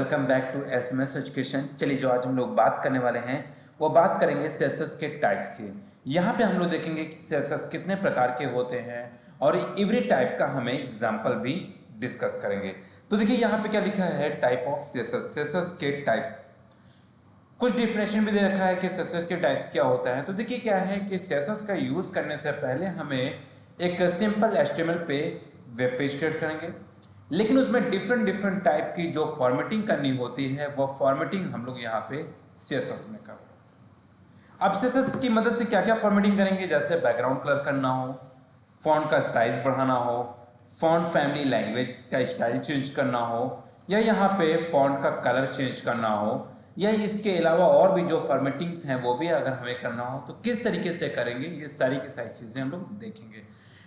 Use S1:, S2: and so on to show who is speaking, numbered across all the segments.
S1: Welcome back to SMS education. चलिए जो आज हम लोग बात करने वाले हैं वो बात करेंगे सीएसएस के टाइप्स की। यहाँ पे हम लोग देखेंगे कि सीएसएस कितने प्रकार के होते हैं और एवरी टाइप का हमें एग्जाम्पल भी डिस्कस करेंगे। तो देखिए यहाँ पे क्या लिखा है, टाइप ऑफ सीएसएस, सीएसएस के टाइप। कुछ डिफिनेशन भी दे रखा है कि सीएसएस के टाइप्स क्या होता है। तो देखिए क्या है कि सीएसएस का यूज करने से पहले हमें एक सिंपल एचटीएमएल पे वेब पेज क्रिएट करेंगे, लेकिन उसमें डिफरेंट डिफरेंट टाइप की जो फॉर्मेटिंग करनी होती है वो फॉर्मेटिंग हम लोग यहाँ पे सीएसएस में करें। अब सीएसएस की मदद से क्या क्या फॉर्मेटिंग करेंगे, जैसे बैकग्राउंड कलर करना हो, फॉन्ट का साइज बढ़ाना हो, फॉन्ट फैमिली लैंग्वेज का स्टाइल चेंज करना हो, या यहाँ पे फॉन्ट का कलर चेंज करना हो, या इसके अलावा और भी जो फॉर्मेटिंग्स हैं वो भी अगर हमें करना हो तो किस तरीके से करेंगे, ये सारी की सारी चीज़ें हम लोग देखेंगे।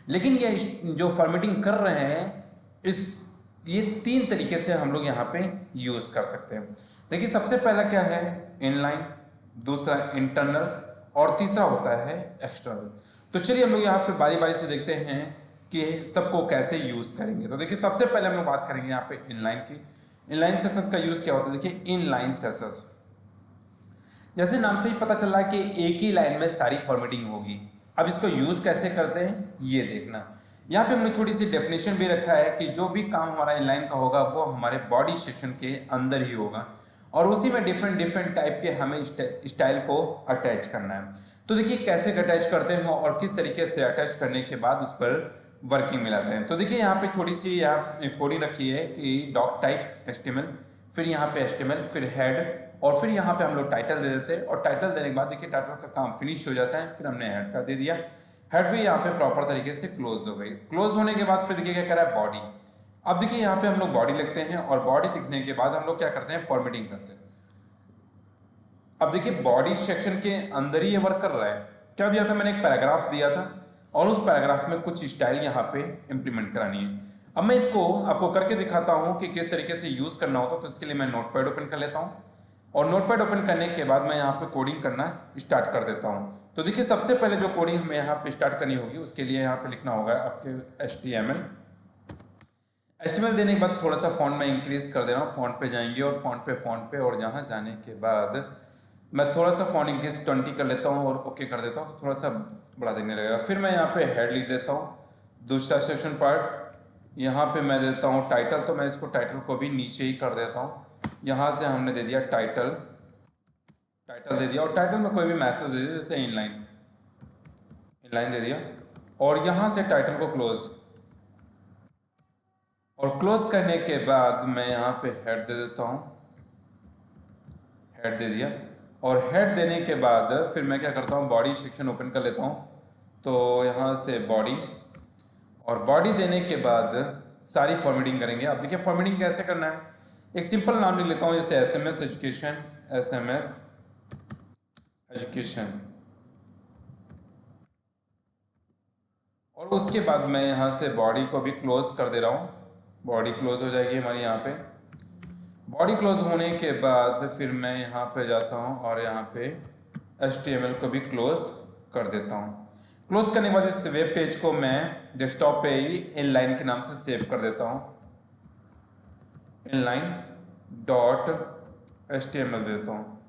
S1: लेकिन ये जो फॉर्मेटिंग कर रहे हैं ये तीन तरीके से हम लोग यहाँ पे यूज कर सकते हैं। देखिए सबसे पहला क्या है, इनलाइन, दूसरा इंटरनल और तीसरा होता है एक्सटर्नल। तो चलिए हम लोग यहाँ पे बारी बारी से देखते हैं कि सबको कैसे यूज करेंगे। तो देखिए सबसे पहले हम लोग बात करेंगे यहाँ पे इनलाइन की। इनलाइन सीएसएस का यूज क्या होता है, देखिए इनलाइन सीएसएस जैसे नाम से ही पता चल रहा है कि एक ही लाइन में सारी फॉर्मेटिंग होगी। अब इसको यूज कैसे करते हैं ये देखना। यहाँ पे हमने छोटी सी डेफिनेशन भी रखा है कि जो भी काम हमारा इनलाइन का होगा वो हमारे बॉडी सेक्शन के अंदर ही होगा और उसी में डिफरेंट डिफरेंट टाइप के हमें स्टाइल को अटैच करना है। तो देखिए कैसे अटैच करते हैं और किस तरीके से अटैच करने के बाद उस पर वर्किंग मिलाते हैं। तो देखिए यहाँ पे छोटी सी यहाँ कोडिंग रखी है कि डॉक टाइप एचटीएमएल, फिर यहाँ पे एचटीएमएल, फिर हेड, और फिर यहाँ पे हम लोग टाइटल दे देते हैं और टाइटल देने के बाद देखिए टाइटल का काम फिनिश हो जाता है। फिर हमने हेड का दे दिया, हेड भी यहाँ पे प्रॉपर तरीके से क्लोज हो गई। क्लोज होने के बाद फिर देखिए क्या कर रहा है, बॉडी। अब देखिए यहाँ पे हम लोग बॉडी लिखते हैं और बॉडी लिखने के बाद हम लोग क्या करते हैं, फॉर्मेटिंग करते हैं। अब देखिए बॉडी सेक्शन के अंदर ही ये वर्क कर रहा है। क्या दिया था मैंने, एक पैराग्राफ दिया था और उस पैराग्राफ में कुछ स्टाइल यहाँ पे इंप्लीमेंट करानी है। अब मैं इसको आपको करके दिखाता हूँ कि किस तरीके से यूज करना होता है। तो इसके लिए मैं नोटपैड ओपन कर लेता हूँ और नोटपैड ओपन करने के बाद मैं यहाँ पे कोडिंग करना स्टार्ट कर देता हूँ। तो देखिए सबसे पहले जो कोडिंग हमें यहाँ पे स्टार्ट करनी होगी उसके लिए यहाँ पे लिखना होगा आपके HTML। HTML देने के बाद थोड़ा सा फॉन्ट में इंक्रीज कर दे रहा हूँ, फॉन्ट पे जाएंगे और फॉन्ट पे और यहाँ जाने के बाद मैं थोड़ा सा फॉन्ट इंक्रीज 20 कर लेता हूँ और ओके कर देता हूँ, तो थोड़ा सा बड़ा दिखने लगेगा। फिर मैं यहाँ पे हेड लिख देता हूँ। दूसरा सेक्शन पार्ट यहाँ पे मैं देता हूँ टाइटल, तो मैं इसको टाइटल को भी नीचे ही कर देता हूँ। यहाँ से हमने दे दिया टाइटल दे दिया और टाइटल में कोई भी मैसेज दे दिया, जैसे इनलाइन दे दिया और यहाँ से टाइटल को क्लोज, और क्लोज करने के बाद मैं यहाँ पे हेड दे देता हूँ, हेड दे दिया। और हेड देने के बाद फिर मैं क्या करता हूँ, बॉडी सेक्शन ओपन कर लेता हूँ। तो यहाँ से बॉडी, और बॉडी देने के बाद सारी फॉर्मेटिंग करेंगे। अब देखिए फॉर्मेटिंग कैसे करना है, एक सिंपल नाम लिख लेता हूँ जैसे एसएमएस एजुकेशन, और उसके बाद मैं यहाँ से बॉडी को भी क्लोज कर दे रहा हूँ। बॉडी क्लोज हो जाएगी हमारी। यहाँ पे बॉडी क्लोज होने के बाद फिर मैं यहाँ पे जाता हूँ और यहाँ पे HTML को भी क्लोज कर देता हूँ। क्लोज करने के बाद इस वेब पेज को मैं डेस्कटॉप पे ही इनलाइन के नाम से सेव कर देता हूँ, inline.html देता हूँ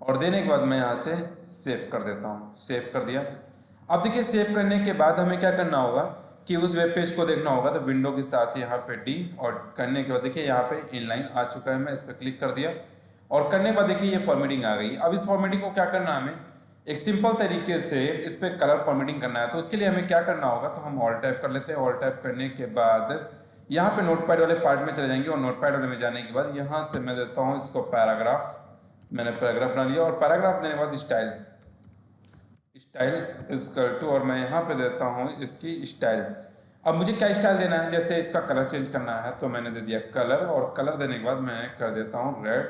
S1: और देने के बाद मैं यहाँ से सेव कर देता हूँ। सेव कर दिया। अब देखिए सेव करने के बाद हमें क्या करना होगा कि उस वेब पेज को देखना होगा, तो विंडो के साथ यहाँ पे डी, और करने के बाद देखिए यहाँ पे इनलाइन आ चुका है। मैं इस पर क्लिक कर दिया और करने के बाद देखिए ये फॉर्मेटिंग आ गई। अब इस फॉर्मेटिंग को क्या करना है, हमें एक सिंपल तरीके से इस पर कलर फॉर्मेटिंग करना है। तो उसके लिए हमें क्या करना होगा, तो हम ऑल टाइप कर लेते हैं। ऑल टाइप करने के बाद यहाँ पे नोटपैड वाले पार्ट में चले जाएंगे और नोटपैड वाले में जाने के बाद यहाँ से मैं देता हूँ इसको पैराग्राफ। मैंने पैराग्राफ बना लिया और पैराग्राफ देने के बाद स्टाइल इक्वल टू, और मैं यहाँ पे देता हूँ इसकी स्टाइल। अब मुझे क्या स्टाइल देना है, जैसे इसका कलर चेंज करना है तो मैंने दे दिया कलर, और कलर देने के बाद मैं कर देता हूँ रेड,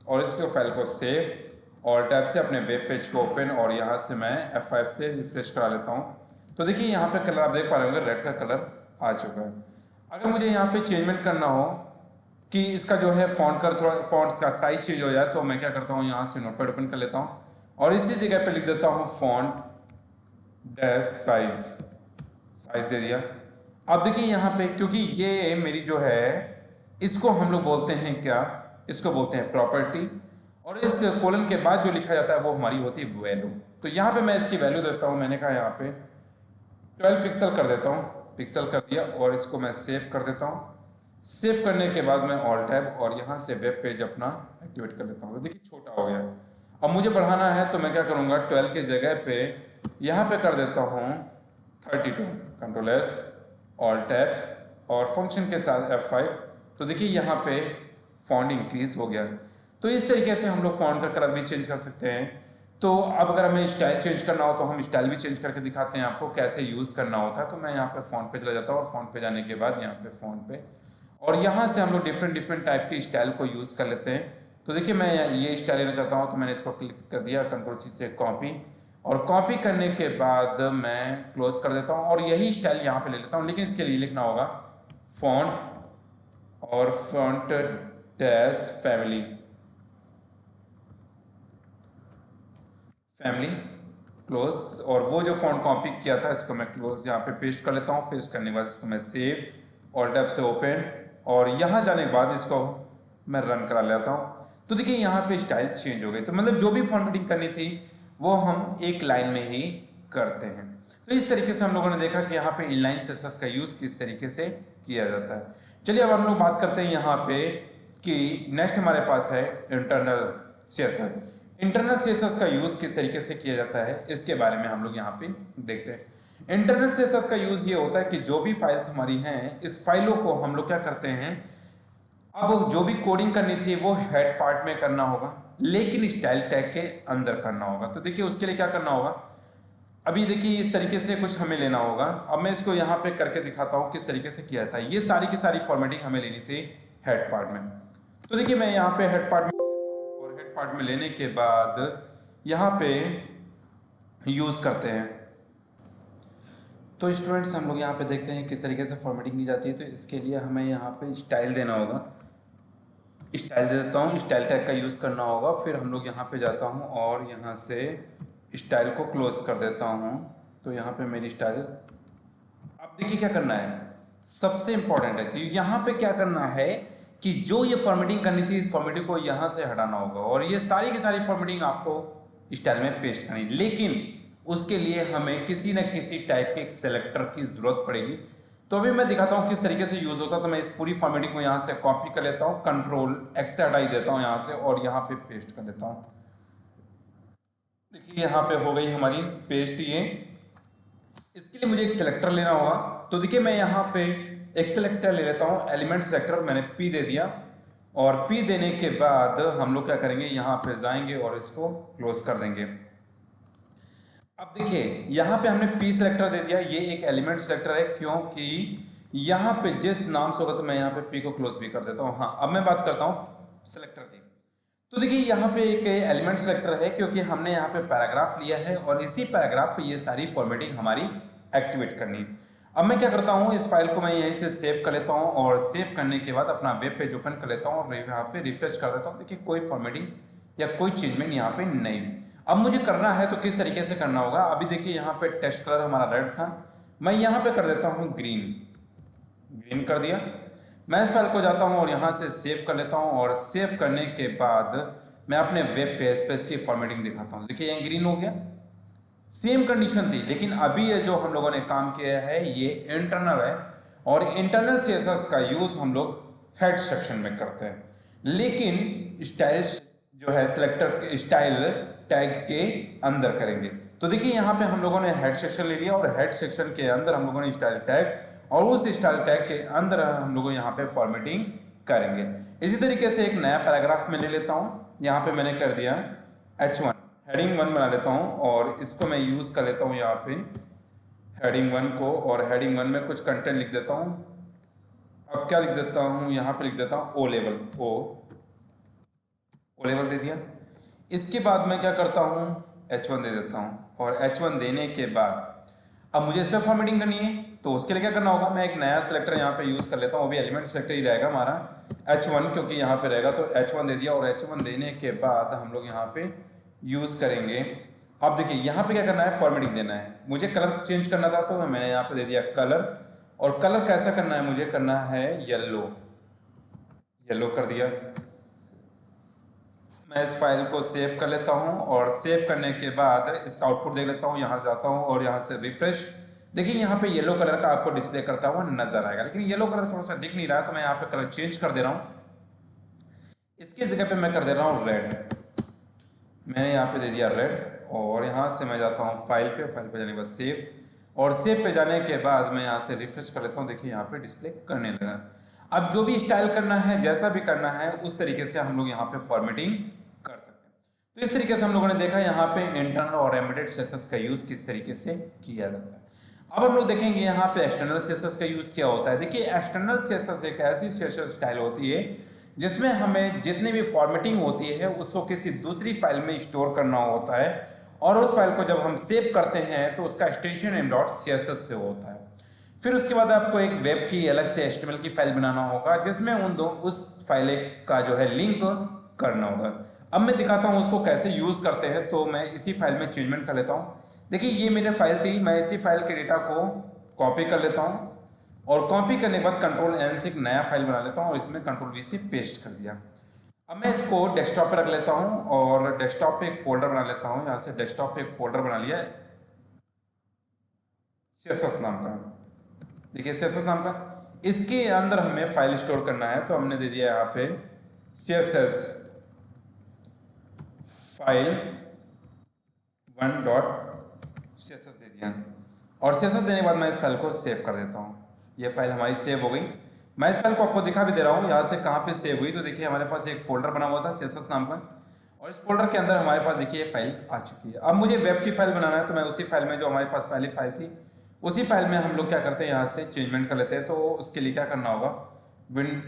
S1: और इसको फाइल को सेव, ऑल टैब से अपने वेब पेज को ओपन, और यहाँ से मैं F5 से रिफ्रेश करा लेता हूँ। तो देखिए यहाँ पे कलर आप देख पा रहे होंगे, रेड का कलर आ चुका है। अगर मुझे यहाँ पे चेंजमेंट करना हो कि इसका जो है फॉन्ट का थोड़ा फॉन्ट्स का साइज चेंज हो जाए, तो मैं क्या करता हूँ, यहाँ से नोटपैड ओपन कर लेता हूँ और इसी जगह पे लिख देता हूँ फॉन्ट डैश साइज दे दिया। अब देखिए यहाँ पे क्योंकि ये मेरी जो है इसको हम लोग बोलते हैं क्या, इसको बोलते हैं प्रॉपर्टी, और इस कोलन के बाद जो लिखा जाता है वो हमारी होती है वैल्यू। तो यहाँ पे मैं इसकी वैल्यू देता हूँ, मैंने कहा यहाँ पे 12 पिक्सल कर देता हूँ, पिक्सल कर दिया, और इसको मैं सेव कर देता हूँ। सेव करने के बाद मैं ऑल टैब और यहाँ से वेब पेज अपना एक्टिवेट कर लेता हूँ। तो देखिए छोटा हो गया। अब मुझे बढ़ाना है तो मैं क्या करूँगा, 12 की जगह पे यहाँ पे कर देता हूँ 32, कंट्रोल एस, ऑल टैब और फंक्शन के साथ F5। तो देखिए यहाँ पे फॉन्ट इंक्रीज हो गया। तो इस तरीके से हम लोग फॉन्ट का कलर भी चेंज कर सकते हैं। तो अब अगर हमें स्टाइल चेंज करना हो तो हम स्टाइल भी चेंज करके दिखाते हैं आपको कैसे यूज़ करना होता है। तो मैं यहाँ पे फॉन्ट पे चला जाता हूँ और फॉन्ट पे जाने के बाद यहाँ पे फॉन्ट पे, और यहाँ से हम लोग डिफरेंट टाइप के स्टाइल को यूज़ कर लेते हैं। तो देखिए मैं ये स्टाइल लेना चाहता हूँ तो मैंने इसको क्लिक कर दिया, कंट्रोल सी से कॉपी, और कॉपी करने के बाद मैं क्लोज कर देता हूँ और यही स्टाइल यहाँ पे ले लेता हूँ। लेकिन इसके लिए लिखना होगा फॉन्ट और फ्रंट डैश फैमिली क्लोज, और वो जो फॉन्ट कॉपी किया था इसको मैं क्लोज यहाँ पे पेस्ट कर लेता हूँ। पेस्ट करने के बाद इसको मैं सेव, ऑल टैब से ओपन, और यहाँ जाने के बाद इसको मैं रन करा लेता हूँ। तो देखिए यहाँ पे स्टाइल चेंज हो गई। तो मतलब जो भी फॉर्मेटिंग करनी थी वो हम एक लाइन में ही करते हैं। तो इस तरीके से हम लोगों ने देखा कि यहाँ पे इनलाइन सीएसएस का यूज किस तरीके से किया जाता है। चलिए अब हम लोग बात करते हैं यहाँ पे कि नेक्स्ट हमारे पास है इंटरनल सीएसएस। इंटरनल सीएसएस का यूज किस तरीके से किया जाता है इसके बारे में हम लोग यहाँ पे देखते हैं। इंटरनल सीएसएस का यूज ये होता है कि जो भी फाइल्स हमारी हैं इस फाइलों को हम लोग क्या करते हैं, अब जो भी कोडिंग करनी थी वो हेड पार्ट में करना होगा लेकिन स्टाइल टैग के अंदर करना होगा। तो देखिए उसके लिए क्या करना होगा, अभी देखिए इस तरीके से कुछ हमें लेना होगा। अब मैं इसको यहाँ पे करके दिखाता हूँ किस तरीके से किया था। ये सारी की सारी फॉर्मेटिंग हमें लेनी थी हेड पार्ट में। तो देखिए मैं यहाँ पे हेड पार्ट में, और हेड पार्ट में लेने के बाद यहाँ पे यूज करते हैं। तो स्टूडेंट्स हम लोग यहाँ पे देखते हैं किस तरीके से फॉर्मेटिंग की जाती है। तो इसके लिए हमें यहाँ पे स्टाइल देना होगा, स्टाइल दे देता हूँ, स्टाइल टैग का यूज़ करना होगा। फिर हम लोग यहाँ पे जाता हूँ और यहाँ से स्टाइल को क्लोज कर देता हूँ। तो यहाँ पे मेरी स्टाइल, अब देखिए क्या करना है, सबसे इंपॉर्टेंट है। तो यहाँ पे क्या करना है कि जो ये फॉर्मेटिंग करनी थी इस फॉर्मेटिंग को यहाँ से हटाना होगा और ये सारी की सारी फॉर्मेटिंग आपको स्टाइल में पेस्ट करनी, लेकिन उसके लिए हमें किसी न किसी टाइप के सेलेक्टर की जरूरत पड़ेगी। तो अभी मैं दिखाता हूँ किस तरीके से यूज होता है। तो मैं इस पूरी फॉर्मेटिंग को यहाँ से कॉपी कर लेता हूँ, कंट्रोल एक्स से हटाई देता हूँ यहाँ से और यहाँ पे पेस्ट कर देता हूँ। देखिए यहाँ पे हो गई हमारी पेस्ट। ये इसके लिए मुझे एक सिलेक्टर लेना होगा। तो देखिए मैं यहाँ पे एक सिलेक्टर ले लेता हूँ, एलिमेंट सिलेक्टर, मैंने पी दे दिया, और पी देने के बाद हम लोग क्या करेंगे, यहाँ पे जाएंगे और इसको क्लोज कर देंगे। अब देखिए यहाँ पे हमने पी सिलेक्टर दे दिया, ये एक एलिमेंट सिलेक्टर है क्योंकि यहाँ पे जिस नाम से होगा, तो मैं यहाँ पे पी को क्लोज भी कर देता हूँ। हाँ अब मैं बात करता हूँ सिलेक्टर की। तो देखिए यहाँ पे एक एलिमेंट सिलेक्टर है क्योंकि हमने यहाँ पे पैराग्राफ लिया है और इसी पैराग्राफ पे ये सारी फॉर्मेटिंग हमारी एक्टिवेट करनी। अब मैं क्या करता हूँ, इस फाइल को मैं यहीं से सेव कर लेता हूँ और सेव करने के बाद अपना वेब पेज ओपन कर लेता हूँ और यहाँ पे रिफ्रेश कर देता हूँ। देखिए कोई फॉर्मेटिंग या कोई चेंजमेंट यहाँ पे नहीं। अब मुझे करना है तो किस तरीके से करना होगा, अभी देखिए यहाँ पे टेक्स्ट कलर हमारा रेड था, मैं यहाँ पे कर देता हूँ ग्रीन कर दिया। मैं इस फाइल को जाता हूँ और यहाँ से सेव कर लेता हूँ और सेव करने के बाद मैं अपने वेब पेज पे इसकी फॉर्मेटिंग दिखाता हूँ। देखिए ये ग्रीन हो गया, सेम कंडीशन थी, लेकिन अभी ये जो हम लोगों ने काम किया है ये इंटरनल है और इंटरनल सीएसएस का यूज हम लोग हेड सेक्शन में करते हैं, लेकिन स्टाइल जो है सिलेक्टर स्टाइल टैग के अंदर करेंगे। तो देखिए यहाँ पे हम लोगों ने हेड सेक्शन ले लिया और हेड सेक्शन के अंदर हम लोगों ने स्टाइल टैग और उस स्टाइल टैग के अंदर हम लोग यहाँ पे फॉर्मेटिंग करेंगे। इसी तरीके से एक नया पैराग्राफ में ले लेता हूँ, यहाँ पे मैंने कर दिया H1, हेडिंग 1 बना लेता हूँ और इसको मैं यूज कर लेता हूँ यहाँ पे हेडिंग 1 को, और हेडिंग 1 में कुछ कंटेंट लिख देता हूँ। अब क्या लिख देता हूँ, यहाँ पे लिख देता हूँ ओ लेवल दे दिया। इसके बाद मैं क्या करता हूँ, H1 दे देता हूँ और H1 देने के बाद अब मुझे इस पर फॉर्मेटिंग करनी है। तो उसके लिए क्या करना होगा, मैं एक नया सिलेक्टर यहाँ पे यूज कर लेता हूँ, वो भी एलिमेंट सिलेक्टर ही रहेगा हमारा H1 क्योंकि यहाँ पे रहेगा। तो H1 दे दिया और H1 देने के बाद हम लोग यहाँ पे यूज करेंगे। अब देखिए यहाँ पे क्या करना है, फॉर्मेटिंग देना है। मुझे कलर चेंज करना था तो मैंने यहाँ पे दे दिया कलर, और कलर कैसा करना है, मुझे करना है येलो कर दिया। मैं इस फाइल को सेव कर लेता हूँ और सेव करने के बाद इसका आउटपुट देख लेता हूँ। यहाँ जाता हूँ और यहाँ से रिफ्रेश, देखिए यहाँ पे येलो कलर का आपको डिस्प्ले करता हुआ नजर आएगा, लेकिन येलो कलर थोड़ा सा दिख नहीं रहा है, तो मैं यहाँ पे कलर चेंज कर दे रहा हूँ। इसकी जगह पे मैं कर दे रहा हूँ रेड। मैंने यहाँ पे दे दिया रेड और यहाँ से मैं जाता हूँ फाइल पे जाने के बाद सेव, और सेव पे जाने के बाद मैं यहाँ से रिफ्रेश कर लेता हूँ। देखिए यहाँ पे डिस्प्ले करने लगा। अब जो भी स्टाइल करना है, जैसा भी करना है, उस तरीके से हम लोग यहाँ पे फॉर्मेटिंग कर सकते हैं। तो इस तरीके से हम लोगों ने देखा यहाँ पे इंटरनल और एम्बेडेड सीएसएस का यूज किस तरीके से किया जाता है। अब हम लोग देखेंगे यहाँ पे एक्सटर्नल सीएसएस का यूज क्या होता है। देखिए एक्सटर्नल सीएसएस एक ऐसी सीएसएस स्टाइल होती है जिसमें हमें जितनी भी फॉर्मेटिंग होती है उसको किसी दूसरी फाइल में स्टोर करना होता है, और उस फाइल को जब हम सेव करते हैं तो उसका एक्सटेंशन m.css से होता है। फिर उसके बाद आपको एक वेब की अलग से HTML की फाइल बनाना होगा जिसमें उस फाइल का जो है लिंक करना होगा। अब मैं दिखाता हूँ उसको कैसे यूज करते हैं। तो मैं इसी फाइल में चेंजमेंट कर लेता हूँ। देखिए ये मेरे फाइल थी, मैं इसी फाइल के डेटा को कॉपी कर लेता हूँ और कॉपी करने के बाद कंट्रोल N से एक नया फाइल बना लेता हूँ और इसमें कंट्रोल V से पेस्ट कर दिया। अब मैं इसको डेस्कटॉप पे रख लेता हूँ और डेस्कटॉप पे एक फोल्डर बना लेता हूँ। यहाँ से डेस्कटॉप पे एक फोल्डर बना लिया है CSS नाम का। देखिए CSS नाम का, इसके अंदर हमें फाइल स्टोर करना है, तो हमने दे दिया यहाँ पे CSS फाइल 1.css दे दिया, और CSS देने के बाद मैं इस फाइल को सेव कर देता हूँ। ये फाइल हमारी सेव हो गई। मैं इस फाइल को आपको दिखा भी दे रहा हूँ यहाँ से कहाँ पे सेव हुई। तो देखिए हमारे पास एक फोल्डर बना हुआ था CSS नाम का, और इस फोल्डर के अंदर हमारे पास देखिए ये फाइल आ चुकी है। अब मुझे वेब की फाइल बनाना है, तो मैं उसी फाइल में जो हमारे पास पहली फाइल थी उसी फाइल में हम लोग क्या करते हैं, यहाँ से चेंजमेंट कर लेते हैं। तो उसके लिए क्या करना होगा,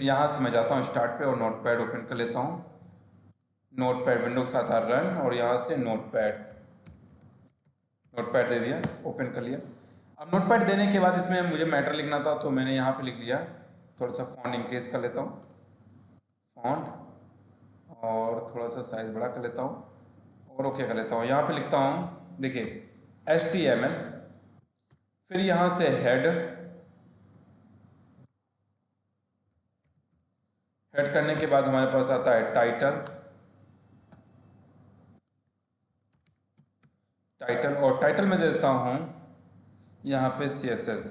S1: यहाँ से मैं जाता हूँ स्टार्ट पे और नोटपैड ओपन कर लेता हूँ। नोटपैड विंडो के साथ आ रन, और यहाँ से नोटपैड दे दिया, ओपन कर लिया। अब नोटपैड देने के बाद इसमें मुझे मैटर लिखना था, तो मैंने यहाँ पे लिख लिया। थोड़ा सा फॉन्ट इंक्रीज कर लेता हूँ, फॉन्ट, और थोड़ा सा साइज बड़ा कर लेता हूँ और ओके कर लेता हूँ। यहाँ पे लिखता हूँ देखिए HTML, फिर यहाँ से हेड करने के बाद हमारे पास आता है टाइटल, और टाइटल में दे देता हूँ यहाँ पे CSS,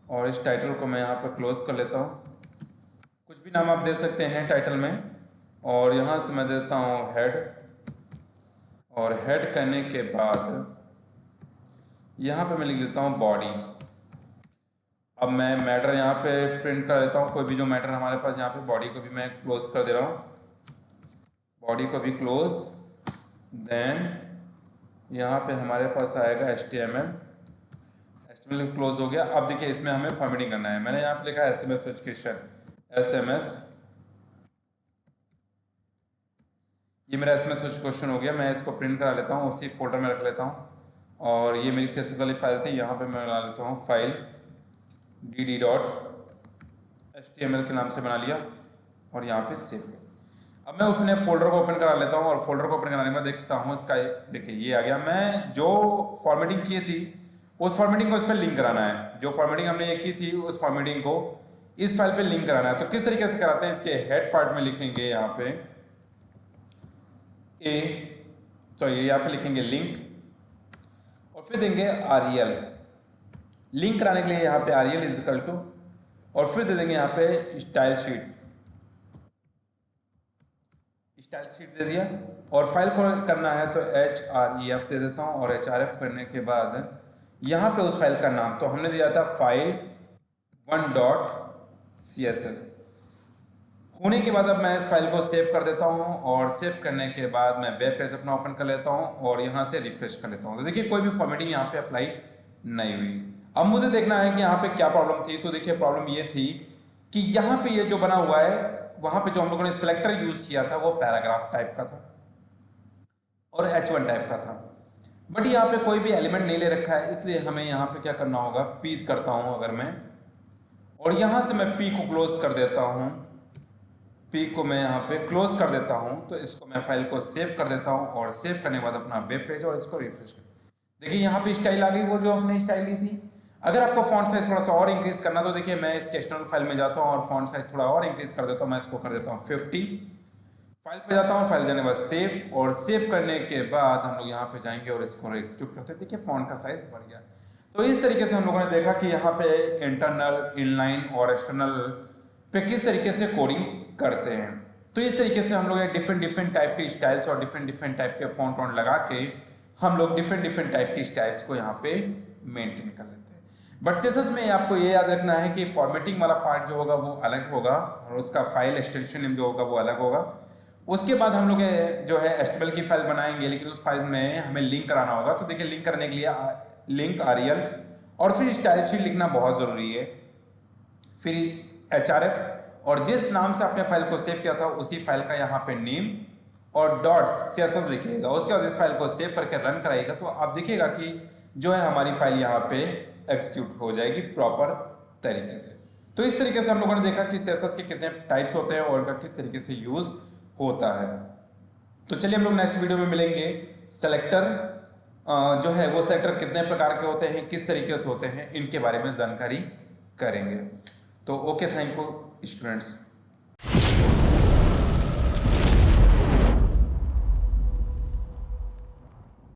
S1: और इस टाइटल को मैं यहाँ पर क्लोज कर लेता हूँ। कुछ भी नाम आप दे सकते हैं टाइटल में, और यहाँ से मैं देता हूँ हेड, और हेड करने के बाद यहाँ पे मैं लिख देता हूँ बॉडी। अब मैं मैटर यहाँ पे प्रिंट कर देता हूँ, कोई भी जो मैटर हमारे पास यहाँ पे, बॉडी को भी मैं क्लोज कर दे रहा हूँ, बॉडी को भी क्लोज। देन यहाँ पे हमारे पास आएगा HTML क्लोज हो गया। अब देखिए इसमें हमें फॉर्मेटिंग करना है। मैंने यहाँ पे लिखा है SMS एजुकेशन, SMS, ये मेरा SMS क्वेश्चन हो गया। मैं इसको प्रिंट करा लेता हूँ, उसी फोल्डर में रख लेता हूँ, और ये मेरी CSS वाली फाइल थी, यहाँ पे मैं बना लेता हूँ फाइल dd.html के नाम से बना लिया और यहाँ पे सेव किया। अब मैं अपने फोल्डर को ओपन करा लेता हूँ, और फोल्डर को ओपन कराने के बाद देखता हूँ इसका, देखिए ये आ गया। मैं जो फॉर्मेटिंग की थी उस फॉर्मेटिंग को इस पर लिंक कराना है। जो फॉर्मेटिंग हमने ये की थी उस फॉर्मेटिंग को इस फाइल पे लिंक कराना है। तो किस तरीके से कराते हैं, इसके हेड पार्ट में लिखेंगे यहाँ पे यहाँ पे लिखेंगे लिंक, और फिर देंगे REL, लिंक कराने के लिए यहाँ पे REL इज इक्वल टू, और फिर दे देंगे यहाँ पे स्टाइल शीट दे दिया। और फाइल को करना है तो href दे देता हूँ, और href करने के बाद यहाँ पे उस फाइल का नाम तो हमने दिया था फाइल 1.css। होने के बाद अब मैं इस फाइल को सेव कर देता हूँ, और सेव करने के बाद मैं वेब पेज अपना ओपन कर लेता हूँ और यहाँ से रिफ्रेश कर लेता हूँ। तो देखिए कोई भी फॉर्मेटिंग यहाँ पे अप्लाई नहीं हुई। अब मुझे देखना है कि यहाँ पे क्या प्रॉब्लम थी। तो देखिए प्रॉब्लम ये थी कि यहाँ पे ये जो बना हुआ है, वहां पे जो हम लोगों ने सिलेक्टर यूज किया था वो पैराग्राफ टाइप का था और H1 टाइप का था, बट यहाँ पे कोई भी एलिमेंट नहीं ले रखा है, इसलिए हमें यहाँ पे क्या करना होगा, पी करता हूँ अगर मैं, और यहाँ से मैं पी को क्लोज कर देता हूँ, पी को मैं यहाँ पे क्लोज कर देता हूँ। तो इसको मैं फाइल को सेव कर देता हूँ, और सेव करने के बाद अपना वेब पेज और इसको रिफ्रेश कर, देखिए यहाँ पे स्टाइल आ गई, वो जो हमने स्टाइल ली थी। अगर आपको फॉन्ट साइज थोड़ा सा और इंक्रीज करना, तो देखिए मैं इसके एक्सटर्नल फाइल में जाता हूँ और फॉन्ट साइज थोड़ा और इंक्रीज कर देता हूँ। मैं इसको कर देता हूँ 50, फाइल पे जाता हूँ, फाइल जाने के बाद सेव, और सेव करने के बाद हम लोग यहाँ पे जाएंगे और इसको एक्सिक्यूट करते हैं। देखिए फॉन्ट का साइज बढ़ गया। तो इस तरीके से हम लोगों ने देखा कि यहाँ पे इंटरनल, इनलाइन और एक्सटर्नल पे किस तरीके से कोडिंग करते हैं। तो इस तरीके से हम लोग डिफरेंट डिफरेंट टाइप के स्टाइल्स और डिफरेंट डिफरेंट टाइप के फॉन्ट वॉन्ट लगा के हम लोग डिफरेंट डिफरेंट टाइप के स्टाइल्स को यहाँ पे मेंटेन कर लेते हैं। बट सीएसएस में आपको ये याद रखना है कि फॉर्मेटिंग वाला पार्ट जो होगा वो अलग होगा और उसका फाइल एक्सटेंशन नेम जो होगा वो अलग होगा। उसके बाद हम लोग जो है HTML की फाइल बनाएंगे, लेकिन उस फाइल में हमें लिंक कराना होगा। तो देखिए लिंक करने के लिए लिंक REL और फिर स्टाइल शीट लिखना बहुत ज़रूरी है, फिर HRF, और जिस नाम से आपने फाइल को सेव किया था उसी फाइल का यहाँ पे नेम और डॉट CSS लिखिएगा। उसके बाद इस फाइल को सेव करके रन कराइएगा तो आप देखिएगा कि जो है हमारी फाइल यहाँ पे एक्सिक्यूट हो जाएगी प्रॉपर तरीके से। तो इस तरीके से हम लोगों ने देखा कि CSS के कितने टाइप्स होते हैं और उनका किस तरीके से यूज होता है। तो चलिए हम लोग नेक्स्ट वीडियो में मिलेंगे। सेलेक्टर जो है वो सेलेक्टर कितने प्रकार के होते हैं, किस तरीके से होते हैं, इनके बारे में जानकारी करेंगे। तो ओके, थैंक यू स्टूडेंट्स।